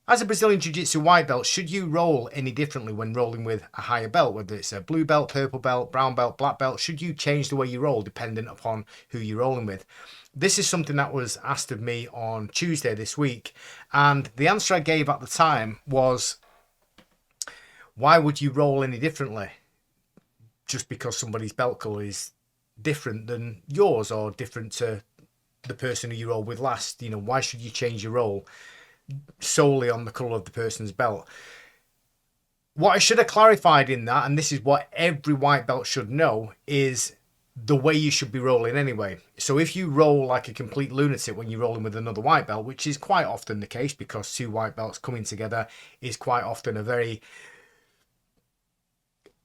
As a Brazilian Jiu Jitsu white belt, should you roll any differently when rolling with a higher belt, whether it's a blue belt, purple belt, brown belt, black belt? Should you change the way you roll dependent upon who you're rolling with? This is something that was asked of me on Tuesday this week, and the answer I gave at the time was, why would you roll any differently just because somebody's belt colour is different than yours or different to the person who you roll with last? Why should you change your roll solely on the colour of the person's belt? What I should have clarified in that, and this is what every white belt should know, is the way you should be rolling anyway. So if you roll like a complete lunatic when you're rolling with another white belt, which is quite often the case because two white belts coming together is quite often a very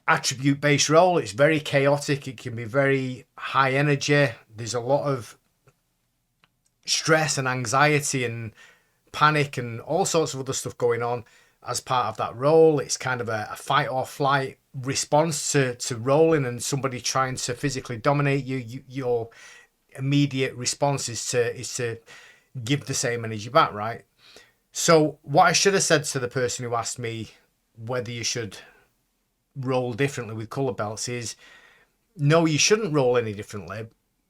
attribute based roll. It's very chaotic. It can be very high energy. There's a lot of stress and anxiety and panic and all sorts of other stuff going on as part of that roll. It's kind of a fight or flight response to rolling and somebody trying to physically dominate you. Your immediate response is to give the same energy back, right? So what I should have said to the person who asked me whether you should roll differently with colour belts is, no, you shouldn't roll any differently.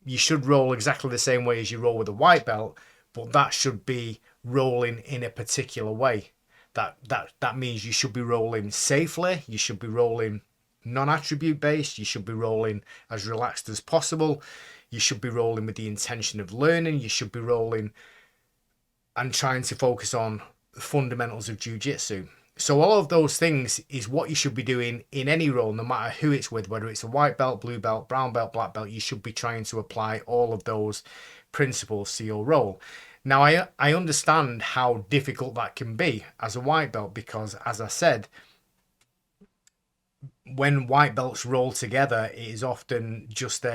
You should roll exactly the same way as you roll with a white belt, but that should be rolling in a particular way. That means you should be rolling safely. You should be rolling non-attribute based. You should be rolling as relaxed as possible. You should be rolling with the intention of learning. You should be rolling and trying to focus on the fundamentals of jiu-jitsu. So all of those things is what you should be doing in any role, no matter who it's with, whether it's a white belt, blue belt, brown belt, black belt. You should be trying to apply all of those principles to your role. Now, I understand how difficult that can be as a white belt because, as I said, when white belts roll together, it is often just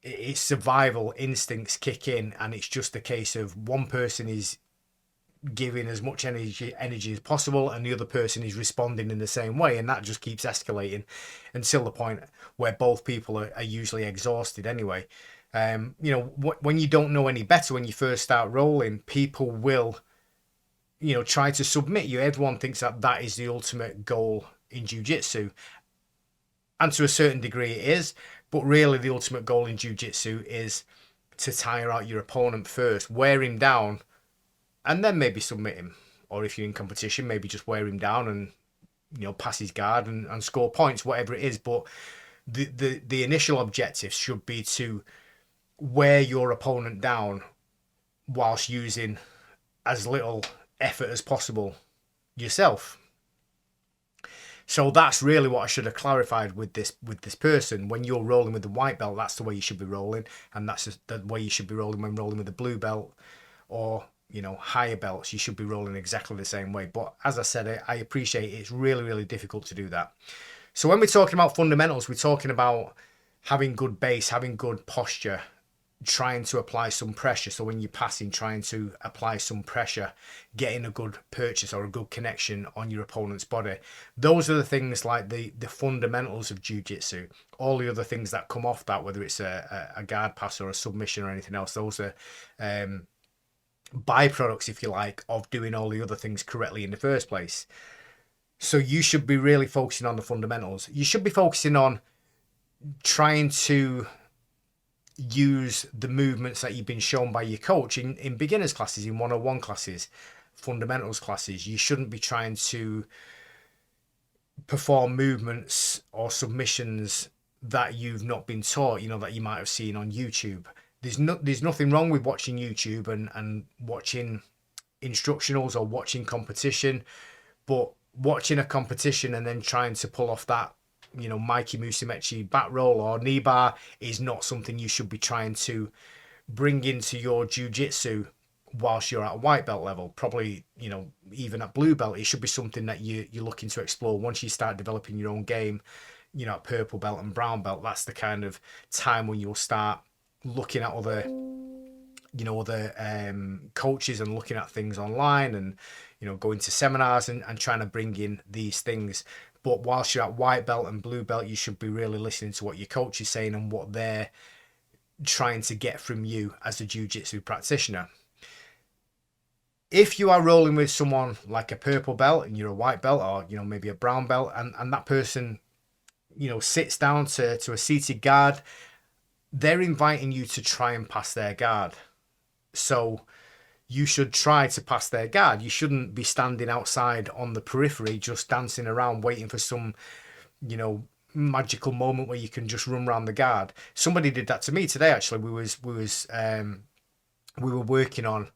it's survival instincts kick in, and it's just a case of one person is giving as much energy as possible and the other person is responding in the same way, and that just keeps escalating until the point where both people are usually exhausted anyway. When you don't know any better, when you first start rolling, people will try to submit you. Everyone thinks that is the ultimate goal in jiu-jitsu, and to a certain degree it is, but really the ultimate goal in jiu-jitsu is to tire out your opponent first, wear him down, and then maybe submit him. Or if you're in competition, maybe just wear him down and pass his guard and score points, whatever it is. But the initial objective should be to wear your opponent down whilst using as little effort as possible yourself. So that's really what I should have clarified with this person. When you're rolling with the white belt, that's the way you should be rolling, and that's just the way you should be rolling when rolling with the blue belt or higher belts. You should be rolling exactly the same way. But as I said, I appreciate it's really, really difficult to do that. So when we're talking about fundamentals, we're talking about having good base, having good posture, trying to apply some pressure. So when you're passing, trying to apply some pressure, getting a good purchase or a good connection on your opponent's body. Those are the things like the fundamentals of jiu-jitsu. All the other things that come off that, whether it's a guard pass or a submission or anything else, those are byproducts, if you like, of doing all the other things correctly in the first place. So you should be really focusing on the fundamentals. You should be focusing on trying to use the movements that you've been shown by your coach in beginners classes, in 101 classes, fundamentals classes. You shouldn't be trying to perform movements or submissions that you've not been taught, that you might have seen on YouTube. There's nothing wrong with watching YouTube and watching instructionals or watching competition, but watching a competition and then trying to pull off that Mikey Musumeci back roll or knee bar is not something you should be trying to bring into your jiu-jitsu whilst you're at white belt level. Probably, even at blue belt, it should be something that you're looking to explore once you start developing your own game. At purple belt and brown belt, that's the kind of time when you'll start looking at other coaches and looking at things online and going to seminars and trying to bring in these things. But whilst you're at white belt and blue belt, you should be really listening to what your coach is saying and what they're trying to get from you as a jiu-jitsu practitioner. If you are rolling with someone like a purple belt and you're a white belt, or maybe a brown belt, and that person sits down to a seated guard, they're inviting you to try and pass their guard. So you should try to pass their guard. You shouldn't be standing outside on the periphery just dancing around waiting for some magical moment where you can just run around the guard. Somebody did that to me today. Actually, we were working on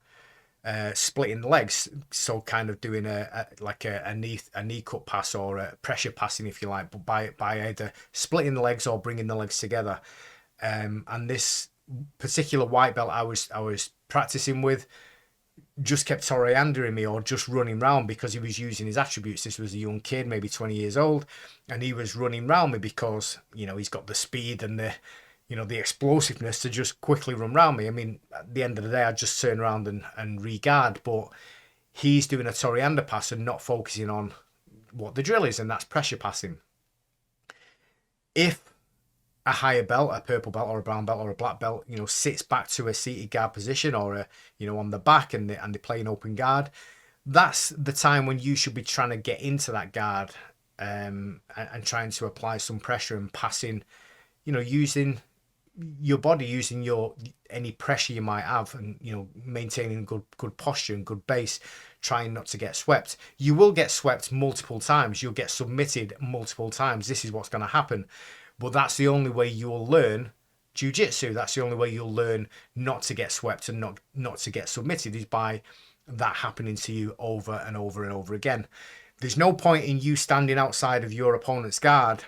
splitting legs, so kind of doing a knee cut pass, or a pressure passing, if you like, but by either splitting the legs or bringing the legs together. And this particular white belt I was practicing with just kept toreandering me, or just running around, because he was using his attributes. This was a young kid, maybe 20 years old, and he was running around me because he's got the speed and the explosiveness to just quickly run around me. I mean, at the end of the day, I'd just turn around and re-guard, but he's doing a toreander pass and not focusing on what the drill is, and that's pressure passing. If a higher belt, a purple belt or a brown belt or a black belt, sits back to a seated guard position, or on the back, and they play an open guard, that's the time when you should be trying to get into that guard, and trying to apply some pressure and passing, using your body, using any pressure you might have, and maintaining good posture and good base, trying not to get swept. You will get swept multiple times, you'll get submitted multiple times. This is what's going to happen. But that's the only way you'll learn jiu-jitsu. That's the only way you'll learn not to get swept and not to get submitted, is by that happening to you over and over and over again. There's no point in you standing outside of your opponent's guard,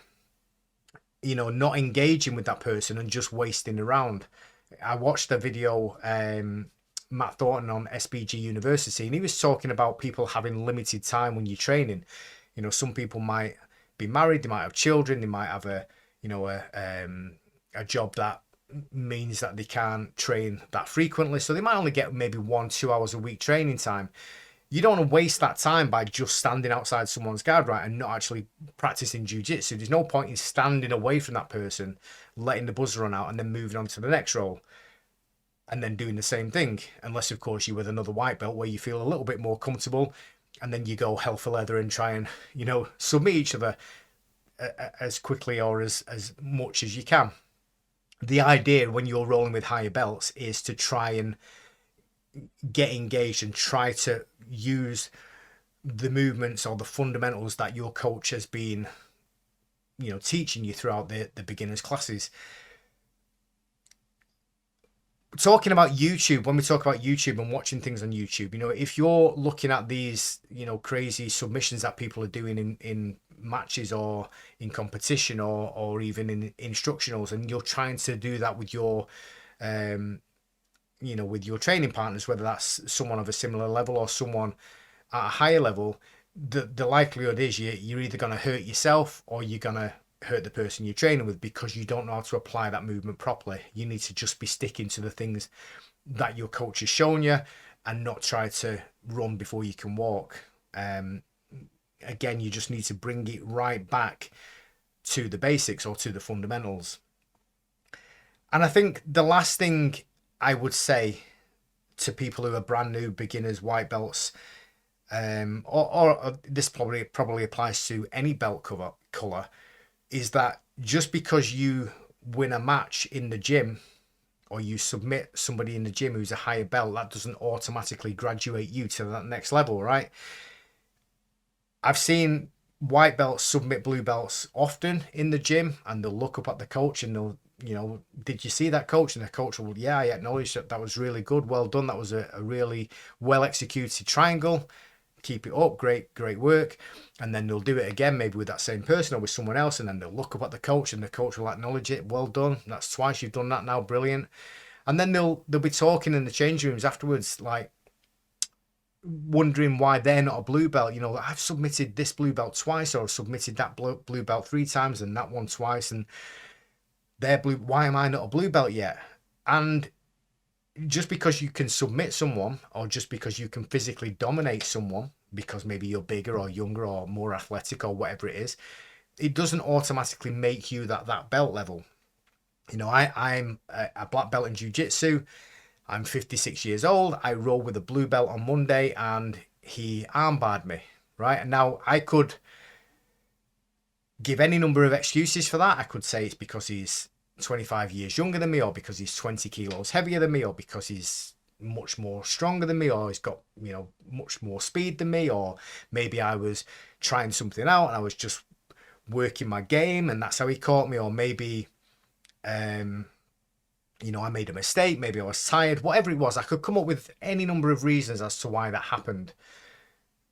not engaging with that person and just wasting around. I watched a video, Matt Thornton on SBG University, and he was talking about people having limited time when you're training. Some people might be married, they might have children, they might have a job that means that they can't train that frequently, so they might only get maybe 1-2 hours a week training time. You don't want to waste that time by just standing outside someone's guard, right, and not actually practicing jiu-jitsu. There's no point in standing away from that person, letting the buzzer run out, and then moving on to the next role, and then doing the same thing, unless of course you're with another white belt where you feel a little bit more comfortable, and then you go hell for leather and try and submit each other as quickly or as much as you can. The idea when you're rolling with higher belts is to try and get engaged and try to use the movements or the fundamentals that your coach has been teaching you throughout the beginners classes. Talking about YouTube, when we talk about YouTube and watching things on YouTube, if you're looking at these crazy submissions that people are doing in matches or in competition, or even in instructionals, and you're trying to do that with your with your training partners, whether that's someone of a similar level or someone at a higher level, the likelihood is you're either going to hurt yourself or you're going to hurt the person you're training with, because you don't know how to apply that movement properly. You need to just be sticking to the things that your coach has shown you, and not try to run before you can walk. Again, you just need to bring it right back to the basics, or to the fundamentals. And I think the last thing I would say to people who are brand new beginners, white belts, or this probably applies to any belt color, is that just because you win a match in the gym, or you submit somebody in the gym who's a higher belt, that doesn't automatically graduate you to that next level, right? I've seen white belts submit blue belts often in the gym, and they'll look up at the coach and they'll, did you see that, coach? And the coach will, yeah, I acknowledge that was really good. Well done. That was a really well executed triangle. Keep it up. Great work. And then they'll do it again, maybe with that same person or with someone else. And then they'll look up at the coach and the coach will acknowledge it. Well done. That's twice you've done that now. Brilliant. And then they'll be talking in the change rooms afterwards, like wondering why they're not a blue belt. I've submitted this blue belt twice, or I've submitted that blue belt 3 times and that one twice, and they're blue. Why am I not a blue belt yet? And just because you can submit someone, or just because you can physically dominate someone, because maybe you're bigger or younger or more athletic or whatever it is, it doesn't automatically make you that belt level. I'm a black belt in jiu-jitsu. I'm 56 years old. I roll with a blue belt on Monday and he armbarred me, right? And now I could give any number of excuses for that. I could say it's because he's 25 years younger than me, or because he's 20 kilos heavier than me, or because he's much more stronger than me, or he's got, you know, much more speed than me, or maybe I was trying something out and I was just working my game and that's how he caught me, or maybe you know, I made a mistake, maybe I was tired, whatever it was. I could come up with any number of reasons as to why that happened.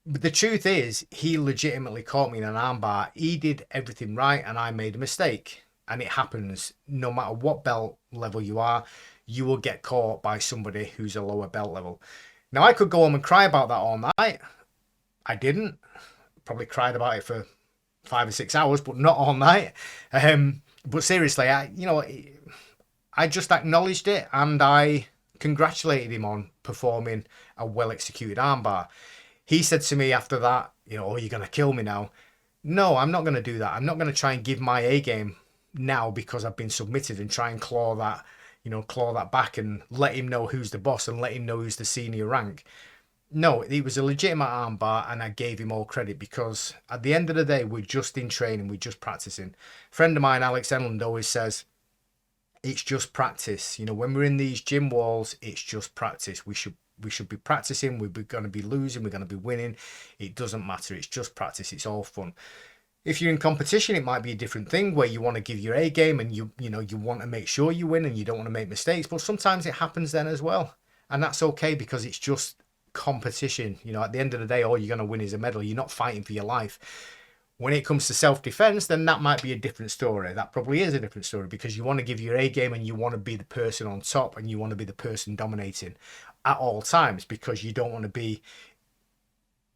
But the truth is, he legitimately caught me in an armbar. He did everything right and I made a mistake. And it happens no matter what belt level you are, you will get caught by somebody who's a lower belt level. Now, I could go home and cry about that all night. I didn't. Probably cried about it for 5 or 6 hours, but not all night. But seriously, I just acknowledged it and I congratulated him on performing a well-executed armbar. He said to me after that, you know, "Oh, you're going to kill me now." No, I'm not going to do that. I'm not going to try and give my A game now because I've been submitted and try and claw that back and let him know who's the boss and let him know who's the senior rank. No, it was a legitimate armbar and I gave him all credit because at the end of the day, we're just in training, we're just practicing. A friend of mine, Alex Enland, always says, it's just practice. You know, when we're in these gym walls, it's just practice. We should be practicing. We're going to be losing. We're going to be winning. It doesn't matter. It's just practice. It's all fun. If you're in competition, it might be a different thing where you want to give your A game and you want to make sure you win and you don't want to make mistakes. But sometimes it happens then as well. And that's okay because it's just competition. You know, at the end of the day, all you're going to win is a medal. You're not fighting for your life. When it comes to self-defense, then that might be a different story. That probably is a different story because you want to give your A game and you want to be the person on top and you want to be the person dominating at all times because you don't want to be,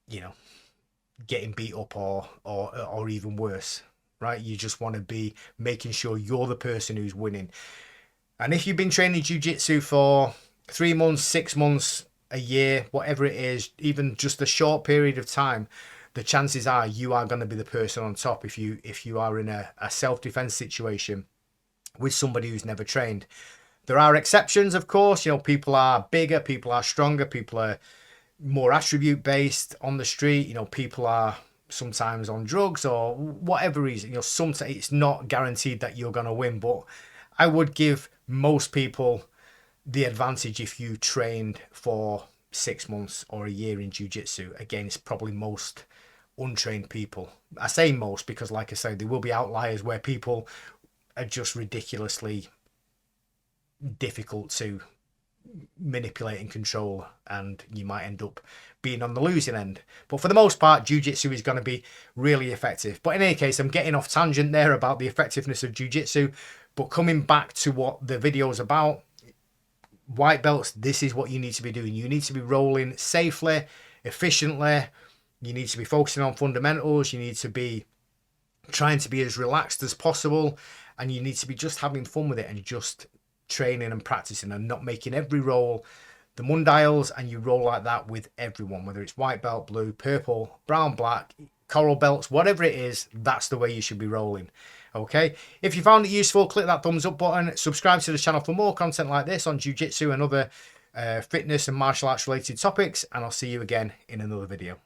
you know, getting beat up or even worse, right? You just want to be making sure you're the person who's winning. And if you've been training jiu-jitsu for 3 months, 6 months, a year, whatever it is, even just a short period of time, the chances are you are going to be the person on top if you are in a self-defense situation with somebody who's never trained. There are exceptions, of course. You know, people are bigger, people are stronger, people are more attribute based on the street. You know, people are sometimes on drugs or whatever reason. You know, sometimes it's not guaranteed that you're going to win, but I would give most people the advantage if you trained for 6 months or a year in jiu-jitsu against probably most untrained people. I say most because, like I say, there will be outliers where people are just ridiculously difficult to manipulate and control and you might end up being on the losing end. But for the most part, jiu-jitsu is going to be really effective. But in any case, I'm getting off tangent there about the effectiveness of jiu-jitsu, but coming back to what the video is about, white belts, this is what you need to be doing. You need to be rolling safely, efficiently. You need to be focusing on fundamentals. You need to be trying to be as relaxed as possible. And you need to be just having fun with it and just training and practicing and not making every roll the mundials. And you roll like that with everyone, whether it's white belt, blue, purple, brown, black, coral belts, whatever it is, that's the way you should be rolling. Okay, if you found it useful, click that thumbs up button, subscribe to the channel for more content like this on jiu-jitsu and other fitness and martial arts related topics, and I'll see you again in another video.